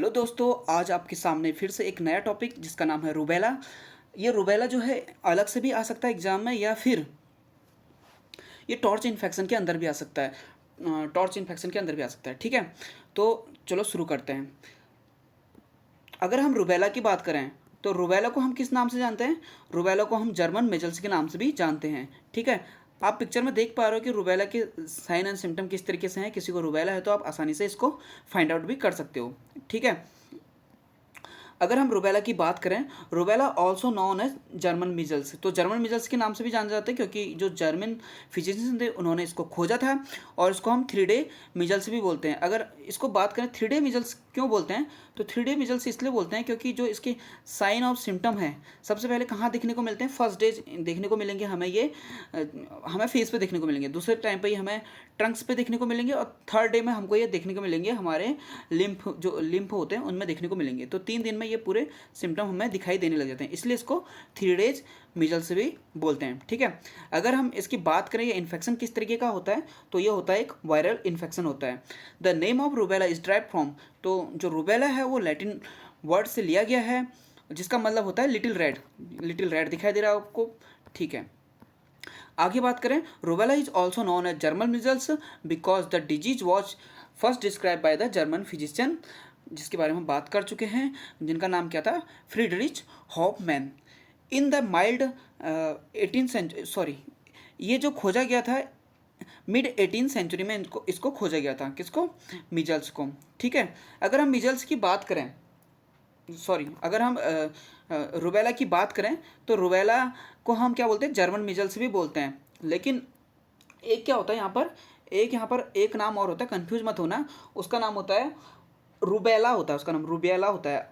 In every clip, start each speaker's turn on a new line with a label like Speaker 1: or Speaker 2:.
Speaker 1: Hello दोस्तों, आज आपके सामने फिर से एक नया टॉपिक जिसका नाम है रूबेला। ये रूबेला जो है अलग से भी आ सकता है एग्ज़ाम में, या फिर ये टॉर्च इन्फेक्शन के अंदर भी आ सकता है। टॉर्च इन्फेक्शन के अंदर भी आ सकता है। ठीक है, तो चलो शुरू करते हैं। अगर हम रूबेला की बात करें तो रूबेला को हम किस नाम से जानते हैं? रूबेला को हम जर्मन मेजल्स के नाम से भी जानते हैं। ठीक है, आप पिक्चर में देख पा रहे हो कि रूबेला के साइन एंड सिम्टम किस तरीके से हैं। किसी को रूबेला है तो आप आसानी से इसको फाइंड आउट भी कर सकते हो। ठीक है, अगर हम रूबेला की बात करें, rubella also known as German measles, तो जर्मन मीजल्स के नाम से भी जाना जाता है क्योंकि जो जर्मन फिजिशियन थे उन्होंने इसको खोजा था, और इसको हम 3 डे मीजल्स भी बोलते हैं। अगर इसको बात करें 3 डे मीजल्स क्यों बोलते हैं, तो 3 डे मीजल्स इसलिए बोलते हैं क्योंकि जो इसके साइन और सिम्टम है सबसे पहले कहाँ देखने को मिलते हैं? फर्स्ट डे देखने को मिलेंगे हमें, ये हमें फेस पे देखने को मिलेंगे, दूसरे टाइम पे ये हमें ट्रंक्स पे देखने को मिलेंगे, और थर्ड डे में हमको ये देखने को मिलेंगे हमारे लिम्फ होते हैं उनमें देखने को मिलेंगे। तो 3 दिन में ये पूरे सिम्टम हमें दिखाई देने लग जाते हैं, इसलिए इसको 3 डेज मीजल्स भी बोलते हैं। ठीक है, अगर हम इसकी बात करें ये इन्फेक्शन किस तरीके का होता है, तो ये होता है एक वायरल इन्फेक्शन होता है। The name of rubella is drive from, तो जो रूबेला है वो लैटिन वर्ड से लिया गया है जिसका मतलब होता है लिटिल रेड। लिटिल रेड दिखाई दे रहा है आपको? ठीक है, आगे बात करें, rubella is also known as German measles because the disease was first describe by the German physician, जिसके बारे में हम बात कर चुके हैं, जिनका नाम क्या था? Friedrich Hoffmann. In the mild 18 century, sorry, ये जो खोजा गया था मिड 18 सेंचुरी में, इनको इसको खोजा गया था। किसको? मीजल्स को। ठीक है, अगर हम मीजल्स की बात करें, सॉरी, अगर हम रूबेला की बात करें तो रूबेला को हम क्या बोलते हैं? जर्मन मीजल्स भी बोलते हैं। लेकिन एक क्या होता है यहाँ पर एक नाम और होता है, कंफ्यूज मत होना, उसका नाम होता है रूबेला, होता है उसका नाम रूबेला होता है,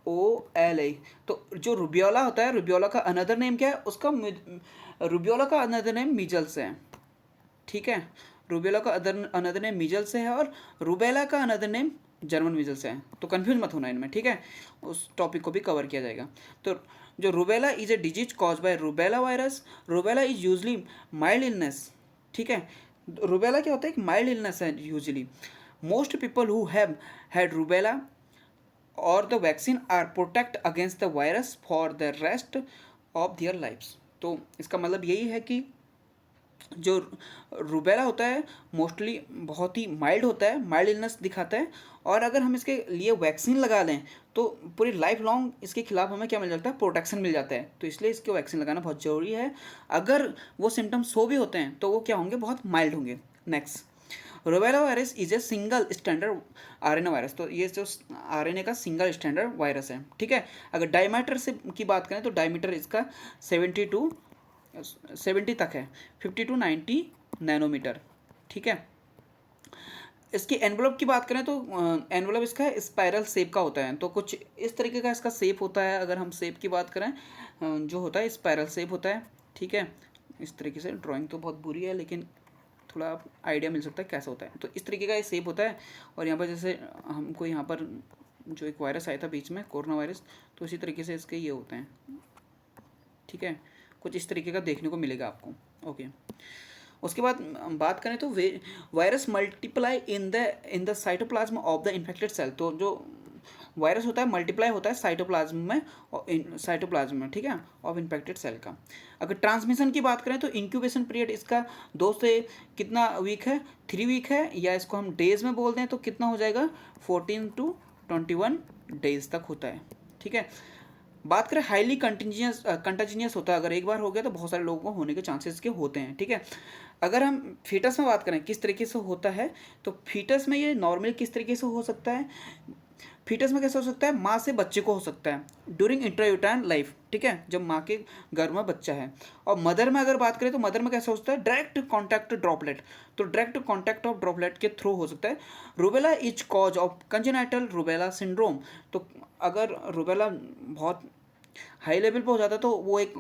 Speaker 1: RUBEOLA। तो जो रूबियोला होता है, रूबियोला का अनदर नेम क्या है उसका? रूबियोला का अनदर नेम मीजल्स है। ठीक है, रूबेला का अनदर नेम मीजल्स है, और रूबेला का अनदर नेम जर्मन मीजल्स है। तो कंफ्यूज मत होना इनमें। ठीक है, उस टॉपिक को भी कवर किया जाएगा। तो जो rubella is a disease cause by rubella virus. Rubella is usually mild illness. ठीक है, रूबेला क्या होता है? एक माइल्ड इलनेस है usually. Most people who have had rubella और the vaccine are protect against the virus for the rest of their lifes. तो इसका मतलब यही है कि जो रूबेला होता है मोस्टली बहुत ही माइल्ड होता है, माइल्ड इलनेस दिखाता है, और अगर हम इसके लिए वैक्सीन लगा लें तो पूरी लाइफ लॉन्ग इसके खिलाफ हमें क्या मिल जाता है? प्रोटेक्शन मिल जाता है। तो इसलिए इसको वैक्सीन लगाना बहुत ज़रूरी है। अगर वो सिम्टम्स भी होते हैं तो वो क्या होंगे? बहुत माइल्ड होंगे। Next, rubella virus is a single standard RNA virus. तो ये जो RNA का सिंगल स्टैंडर्ड वायरस है। ठीक है, अगर डायमीटर से की बात करें तो डायमीटर इसका 70 तक है, 50 to 90 नैनोमीटर। ठीक है, इसकी एनवलप की बात करें तो एनवलप इसका स्पाइरल शेप का होता है, तो कुछ इस तरीके का इसका शेप होता है। अगर हम शेप की बात करें, जो होता है स्पाइरल शेप होता है। ठीक है, इस तरीके से, ड्राइंग तो बहुत बुरी है लेकिन थोड़ा आप आइडिया मिल सकता है कैसा होता है। तो इस तरीके का ये शेप होता है, और यहाँ पर जैसे हमको यहाँ पर जो एक वायरस आया था बीच में, कोरोना वायरस, तो इसी तरीके से इसके ये होते हैं। ठीक है, कुछ इस तरीके का देखने को मिलेगा आपको। ओके, उसके बाद बात करें तो virus multiply in the cytoplasm of the infected cell. तो जो वायरस होता है मल्टीप्लाई होता है साइटोप्लाज्म में, ठीक है, ऑफ इन्फेक्टेड सेल का। अगर ट्रांसमिशन की बात करें तो इंक्यूबेशन पीरियड इसका 2 से कितना वीक है? 3 वीक है, या इसको हम डेज में बोल दें तो कितना हो जाएगा? 14 to 21 डेज तक होता है। ठीक है, बात करें हाईली कंटेजिनियस होता है, अगर एक बार हो गया तो बहुत सारे लोगों को होने के चांसेस के होते हैं। ठीक है, अगर हम फीटस में बात करें किस तरीके से होता है, तो फीटस में ये नॉर्मली किस तरीके से हो सकता है? फीटस में कैसे हो सकता है? माँ से बच्चे को हो सकता है ड्यूरिंग इंट्रायूटाइन लाइफ। ठीक है, जब माँ के गर्भ में बच्चा है। और मदर में अगर बात करें तो मदर में कैसे हो सकता है? डायरेक्ट कॉन्टैक्ट ड्रॉपलेट, तो डायरेक्ट कॉन्टैक्ट ऑफ ड्रॉपलेट के थ्रू हो सकता है। Rubella is cause of congenital rubella syndrome. तो अगर रूबेला बहुत हाई लेवल पे हो जाता है तो वो एक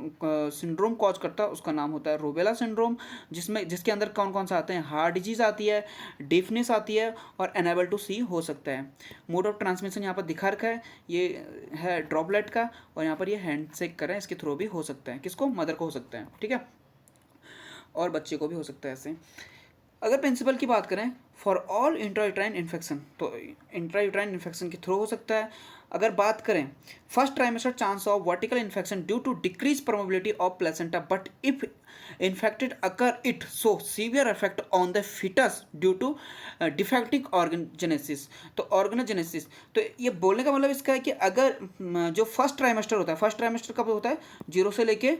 Speaker 1: सिंड्रोम कॉज करता है, उसका नाम होता है रूबेला सिंड्रोम, जिसके अंदर कौन कौन सा आते हैं? हार्ट डिजीज आती है, डिफनेस आती है, और अनेबल टू सी हो सकता है। मोड ऑफ ट्रांसमिशन यहाँ पर दिखा रखा है, ये है ड्रॉपलेट का, और यहाँ पर ये हैंड शेक कर रहे हैं, इसके थ्रू भी हो सकता है। किसको? मदर को हो सकता है। ठीक है, और बच्चे को भी हो सकता है ऐसे। अगर प्रिंसिपल की बात करें फॉर ऑल इंट्रायूट्राइन इन्फेक्शन, तो इंट्रायूट्राइन इन्फेक्शन के थ्रू हो सकता है। अगर बात करें first trimester chance of vertical infection due to decrease probability of placenta but if infected occur it so severe effect on the foetus due to defective organogenesis. तो organogenesis, तो ये बोलने का मतलब इसका है कि अगर जो फर्स्ट ट्राइमेस्टर होता है, फर्स्ट ट्राइमेस्टर कब होता है, 0 से लेके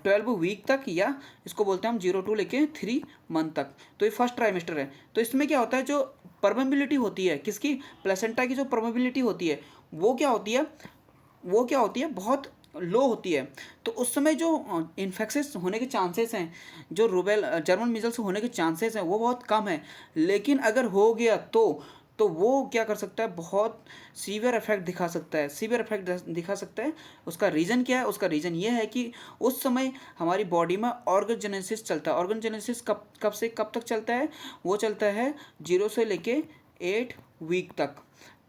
Speaker 1: 12 वीक तक, या इसको बोलते हैं हम 0 लेके 3 मंथ तक। तो ये फर्स्ट ट्राइमेस्टर है। तो इसमें क्या होता है, जो परमेबिलिटी होती है किसकी, प्लेसेंटा की जो परमेबिलिटी होती है वो क्या होती है, वो क्या होती है, बहुत लो होती है। तो उस समय जो इन्फेक्शन होने के चांसेस हैं, जो रूबेल जर्मन मीजल्स होने के चांसेस हैं वो बहुत कम है। लेकिन अगर हो गया तो वो क्या कर सकता है, बहुत सीवियर इफेक्ट दिखा सकता है, सीवियर इफेक्ट दिखा सकता है। उसका रीज़न क्या है, उसका रीज़न ये है कि उस समय हमारी बॉडी में ऑर्गनजेनेसिस चलता है। ऑर्गनजेनेसिस कब कब से कब तक चलता है, वो चलता है 0 से लेके 8 वीक तक,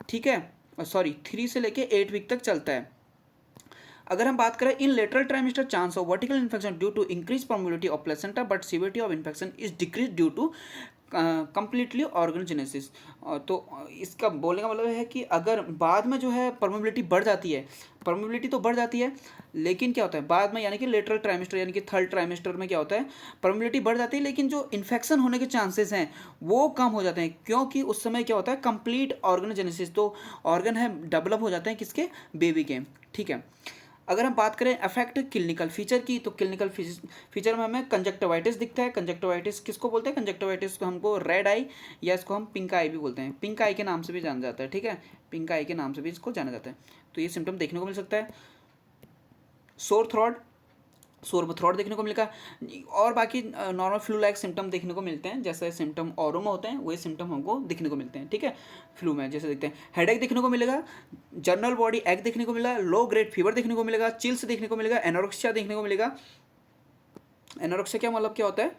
Speaker 1: ठीक है, सॉरी 3 से लेके 8 वीक तक चलता है। अगर हम बात करें in lateral trimester chance of vertical infection due to increase probability of placenta but severity of infection is decrease due to completely organogenesis. तो इसका बोलने का मतलब है कि अगर बाद में जो है परमेबिलिटी बढ़ जाती है, परमेबिलिटी तो बढ़ जाती है, लेकिन क्या होता है बाद में, यानी कि लेटरल ट्राइमेस्टर यानी कि थर्ड ट्राइमेस्टर में क्या होता है, परमेबिलिटी बढ़ जाती है, लेकिन जो इन्फेक्शन होने के चांसेस हैं वो कम हो जाते हैं, क्योंकि उस समय क्या होता है, कंप्लीट ऑर्गेनोजेनेसिस, तो ऑर्गन है डेवलप हो जाते हैं किसके, बेबी के, ठीक है। अगर हम बात करें अफेक्ट क्लिनिकल फीचर की, तो क्लिनिकल फीचर में हमें कंजक्टिवाइटिस दिखता है। कंजक्टिवाइटिस किसको बोलते हैं, कंजक्टिवाइटिस को हमको रेड आई या इसको हम पिंक आई भी बोलते हैं, पिंक आई के नाम से भी जाना जाता है, ठीक है, पिंक आई के नाम से भी इसको जाना जाता है। तो ये सिम्टम देखने को मिल सकता है। सोर थ्रोट देखने को मिलेगा, और बाकी नॉर्मल फ्लू लाइक सिम्टम देखने को मिलते हैं, जैसे सिम्टम औरों में होते हैं वही सिम्टम हमको दिखने को मिलते हैं, ठीक है। फ्लू में जैसे देखते हैं हेडेक देखने को मिलेगा, जनरल बॉडी एक देखने को मिलेगा, लो ग्रेड फीवर देखने को मिलेगा, चिल्स देखने को मिलेगा, एनोरेक्सिया देखने को मिलेगा। एनोरेक्सिया क्या मतलब क्या होता है,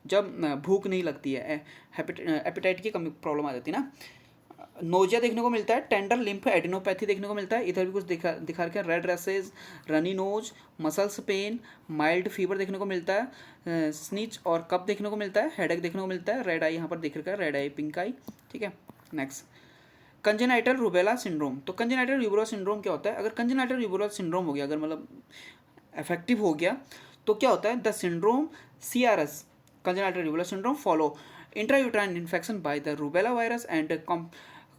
Speaker 1: जब भूख नहीं लगती है, एपेटाइट की कमी प्रॉब्लम आ जाती है ना। नोजिया देखने को मिलता है, टेंडर लिम्फ एडिनोपैथी देखने को मिलता है, इधर भी कुछ दिखा रखे हैं, red rashes, runny nose, muscles pain, mild fever देखने को मिलता है, स्नीच और कप देखने को मिलता है, हेडेक देखने को मिलता है, रेड आई यहाँ पर दिख रखा है, रेड आई पिंक आई, ठीक है। Next congenital rubella syndrome. तो कंजेनाइटल रूबेला सिंड्रोम क्या होता है, अगर कंजेनाइटल रूबेला सिंड्रोम हो गया, अगर मतलब इफेक्टिव हो गया, तो क्या होता है, the syndrome CRS congenital rubella syndrome follow intrauterine infection by the rubella virus and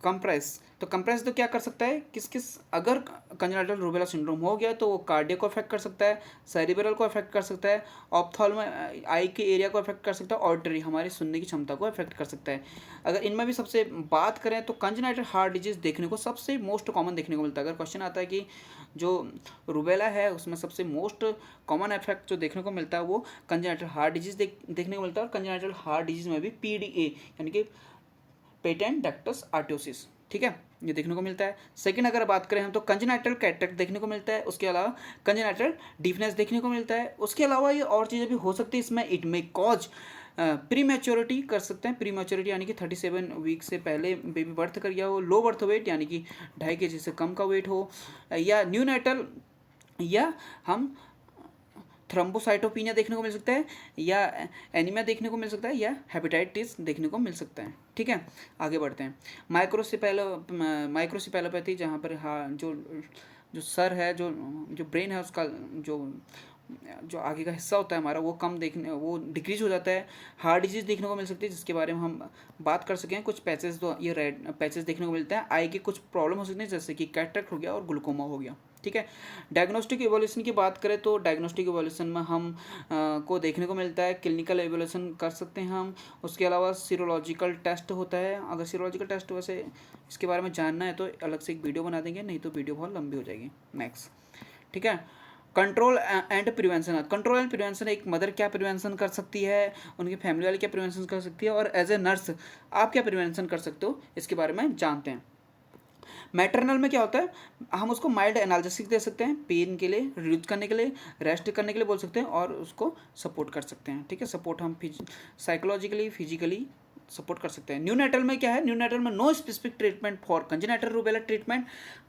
Speaker 1: compress. तो कंप्रेस तो क्या कर सकता है, किस किस, अगर कंजेनिटल रूबेला सिंड्रोम हो गया तो वो कार्डियो को अफेक्ट कर सकता है, सेरिब्रल को अफेक्ट कर सकता है, ऑप्थाल्म आई के एरिया को अफेक्ट कर सकता है, ऑडिटरी हमारी सुनने की क्षमता को अफेक्ट कर सकता है। अगर इनमें भी सबसे बात करें तो कंजेनिटल हार्ट डिजीज देखने को सबसे मोस्ट कॉमन देखने को मिलता है। अगर क्वेश्चन आता है कि जो रूबेला है उसमें सबसे मोस्ट कॉमन इफेक्ट जो देखने को मिलता है वो कंजेनिटल हार्ट डिजीज देखने को मिलता है, और कंजेनिटल हार्ट डिजीज में भी PDA यानी कि पेटेंट डक्टस आर्टियोसिस, ठीक है, ये देखने को मिलता है। सेकंड अगर बात करें हम तो कंजेनाइटल कैटरेक्ट देखने को मिलता है, उसके अलावा कंजेनाइटल डीफनेस देखने को मिलता है। उसके अलावा ये और चीज़ें भी हो सकती है इसमें, it may cause pre maturity कर सकते हैं, प्री मैच्योरिटी यानी कि 37 वीक से पहले बेबी बर्थ कर गया हो, लो बर्थ वेट यानी कि 2.5 kg से कम का वेट हो, या न्यूनेटल, या हम थ्रोम्बोसाइटोपिनिया देखने को मिल सकता है, या एनीमिया देखने को मिल सकता है, या हेपेटाइटिस देखने को मिल सकता है, ठीक है। आगे बढ़ते हैं माइक्रोसिपेलोपैथी, जहाँ पर हाँ जो जो सर है, जो जो ब्रेन है उसका जो जो आगे का हिस्सा होता है हमारा वो डिक्रीज हो जाता है। हार्ट डिजीज देखने को मिल सकती है जिसके बारे में हम बात कर सकें। कुछ पैचेस, तो ये रेड पैचेस देखने को मिलते हैं। आई के कुछ प्रॉब्लम हो सकती हैं जैसे कि कैटरेक्ट हो गया और ग्लूकोमा हो गया, ठीक है। डायग्नोस्टिक एवोल्यूशन की बात करें तो डायग्नोस्टिक एवोल्यूशन में हम को देखने को मिलता है, क्लिनिकल एवोल्यूशन कर सकते हैं हम। उसके अलावा सीरोलॉजिकल टेस्ट होता है। अगर सीरोलॉजिकल टेस्ट वैसे इसके बारे में जानना है तो अलग से एक वीडियो बना देंगे, नहीं तो वीडियो बहुत लंबी हो जाएगी। नेक्स्ट, ठीक है। Control and prevention. Control and prevention, एक मदर क्या प्रिवेंशन कर सकती है, उनकी फैमिली वाली क्या प्रिवेंशन कर सकती है, और एज ए नर्स आप क्या प्रिवेंशन कर सकते हो, इसके बारे में जानते हैं। मैटरनल में क्या होता है, हम उसको माइल्ड एनाल्जेसिक दे सकते हैं, पेन के लिए, रिड्यूस करने के लिए, रेस्ट करने के लिए बोल सकते हैं, और उसको सपोर्ट कर सकते हैं, ठीक है। सपोर्ट हम साइकोलॉजिकली, फिजिकली सपोर्ट कर सकते हैं। न्यूनेटल में क्या है, न्यूनेटल में no specific treatment for congenital rubella treatment,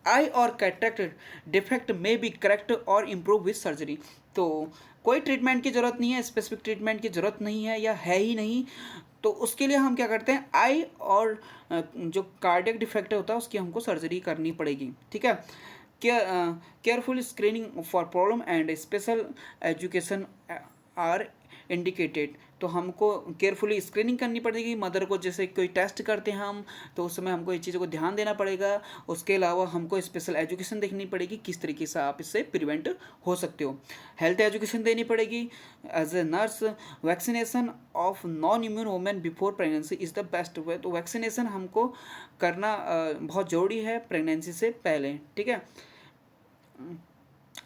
Speaker 1: eye और कैटरेक्ट डिफेक्ट में बी करेक्ट और इम्प्रूव विद सर्जरी। तो कोई ट्रीटमेंट की ज़रूरत नहीं है, स्पेसिफिक ट्रीटमेंट की ज़रूरत नहीं है या है ही नहीं, तो उसके लिए हम क्या करते हैं, आई और जो कार्डियक डिफेक्ट होता है उसकी हमको सर्जरी करनी पड़ेगी, ठीक है। Careful screening for problem and special education are indicated. तो हमको केयरफुली स्क्रीनिंग करनी पड़ेगी मदर को, जैसे कोई टेस्ट करते हैं हम तो उस समय हमको ये चीज़ों को ध्यान देना पड़ेगा। उसके अलावा हमको स्पेशल एजुकेशन देखनी पड़ेगी, किस तरीके से आप इससे प्रिवेंट हो सकते हो। हेल्थ एजुकेशन देनी पड़ेगी as a nurse. Vaccination of non immune women before pregnancy is the best way. तो वैक्सीनेशन हमको करना बहुत ज़रूरी है प्रेगनेंसी से पहले, ठीक है।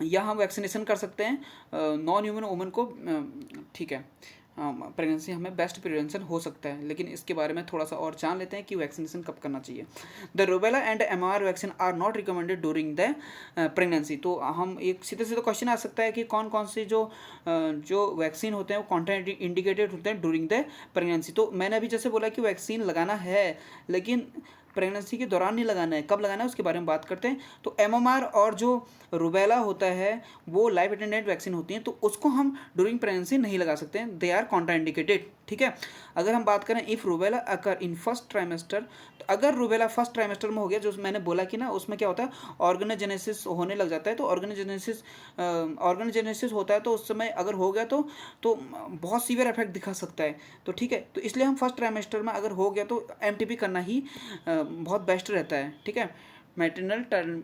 Speaker 1: या हम वैक्सीनेशन कर सकते हैं नॉन ह्यूमन वुमन को, ठीक है। प्रेगनेंसी हमें बेस्ट प्रिवेंशन हो सकता है, लेकिन इसके बारे में थोड़ा सा और जान लेते हैं कि वैक्सीनेशन कब करना चाहिए। The rubella and MMR vaccine are not recommended during the pregnancy. तो हम एक सीधे सीधे क्वेश्चन आ सकता है कि कौन कौन से जो वैक्सीन होते हैं वो कॉन्ट्रा इंडिकेटेड होते हैं ड्यूरिंग द प्रेगनेंसी। तो मैंने अभी जैसे बोला कि वैक्सीन लगाना है, लेकिन प्रेगनेंसी के दौरान नहीं लगाना है, कब लगाना है उसके बारे में बात करते हैं। तो MMR और जो रूबेला होता है वो लाइफ अटेंडेंट वैक्सीन होती हैं, तो उसको हम ड्यूरिंग प्रेगनेंसी नहीं लगा सकते हैं, दे आर कॉन्ट्राइंडिकेटेड, ठीक है। अगर हम बात करें if rubella occur in first trimester, तो अगर रूबेला फर्स्ट ट्राइमेस्टर में हो गया, जो मैंने बोला कि ना उसमें क्या होता है ऑर्गेनोजेनेसिस होने लग जाता है। तो ऑर्गेनोजेनेसिस होता है, तो उस समय अगर हो गया तो बहुत सीवियर इफेक्ट दिखा सकता है। तो ठीक है, तो इसलिए हम फर्स्ट ट्राइमेस्टर में अगर हो गया तो MTP करना ही बहुत बेस्ट रहता है, ठीक है। मैटरनल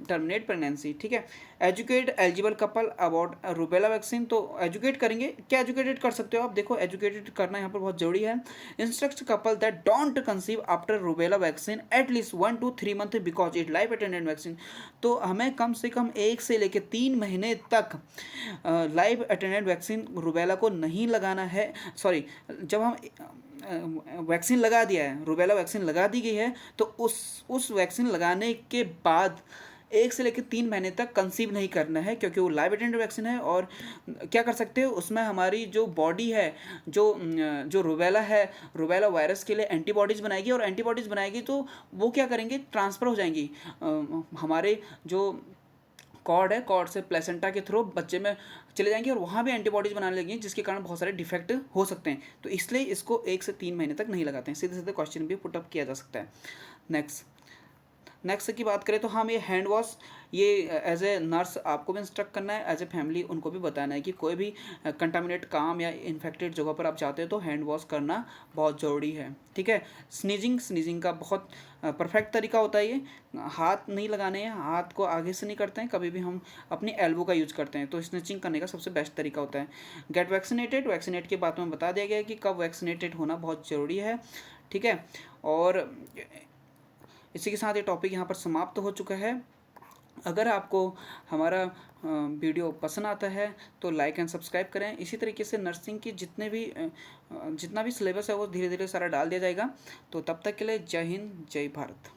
Speaker 1: टर्मिनेट प्रेगनेंसी, ठीक है। Educate eligible couple about rubella vaccine. तो एजुकेट करेंगे, क्या एजुकेटेड कर सकते हो आप, देखो एजुकेटेड करना यहाँ पर बहुत जरूरी है। Instruct couple that don't conceive after rubella vaccine at least 1 to 3 month because it life attendant vaccine. तो हमें कम से कम 1 से लेकर 3 महीने तक लाइफ अटेंडेंट वैक्सीन रूबेला को नहीं लगाना है। सॉरी, जब हम वैक्सीन लगा दिया है, रूबेला वैक्सीन लगा दी गई है, तो उस वैक्सीन लगाने के बाद 1 से लेकर 3 महीने तक कंसीव नहीं करना है, क्योंकि वो लाइव अटेंडेंट वैक्सीन है। और क्या कर सकते हो उसमें, हमारी जो बॉडी है, जो रूबेला है, रूबेला वायरस के लिए एंटीबॉडीज़ बनाएगी, और एंटीबॉडीज़ बनाएगी तो वो क्या करेंगे, ट्रांसफ़र हो जाएंगी हमारे जो कॉर्ड है, कॉर्ड से प्लेसेंटा के थ्रू बच्चे में चले जाएंगे, और वहाँ भी एंटीबॉडीज़ बनाने लगेंगी, जिसके कारण बहुत सारे डिफेक्ट हो सकते हैं। तो इसलिए इसको 1 से 3 महीने तक नहीं लगाते हैं। सीधे सीधे क्वेश्चन भी पुटअप किया जा सकता है। नेक्स्ट की बात करें तो हम ये हैंड वॉश, ये एज ए नर्स आपको भी इंस्ट्रक्ट करना है, एज ए फैमिली उनको भी बताना है कि कोई भी कंटामिनेट काम या इन्फेक्टेड जगह पर आप जाते हो तो हैंड वॉश करना बहुत ज़रूरी है, ठीक है। स्नीजिंग का बहुत परफेक्ट तरीका होता है। ये हाथ नहीं लगाने हैं, हाथ को आगे से नहीं करते हैं, कभी भी हम अपनी एल्बो का यूज़ करते हैं। तो स्नीचिंग करने का सबसे बेस्ट तरीका होता है। गेट वैक्सीनेट के बात में बता दिया गया है कि कब वैक्सीनेटेड होना बहुत ज़रूरी है, ठीक है। और इसी के साथ ये टॉपिक यहाँ पर समाप्त हो चुका है। अगर आपको हमारा वीडियो पसंद आता है तो लाइक एंड सब्सक्राइब करें। इसी तरीके से नर्सिंग की जितना भी सिलेबस है वो धीरे धीरे सारा डाल दिया जाएगा। तो तब तक के लिए जय हिंद, जय भारत।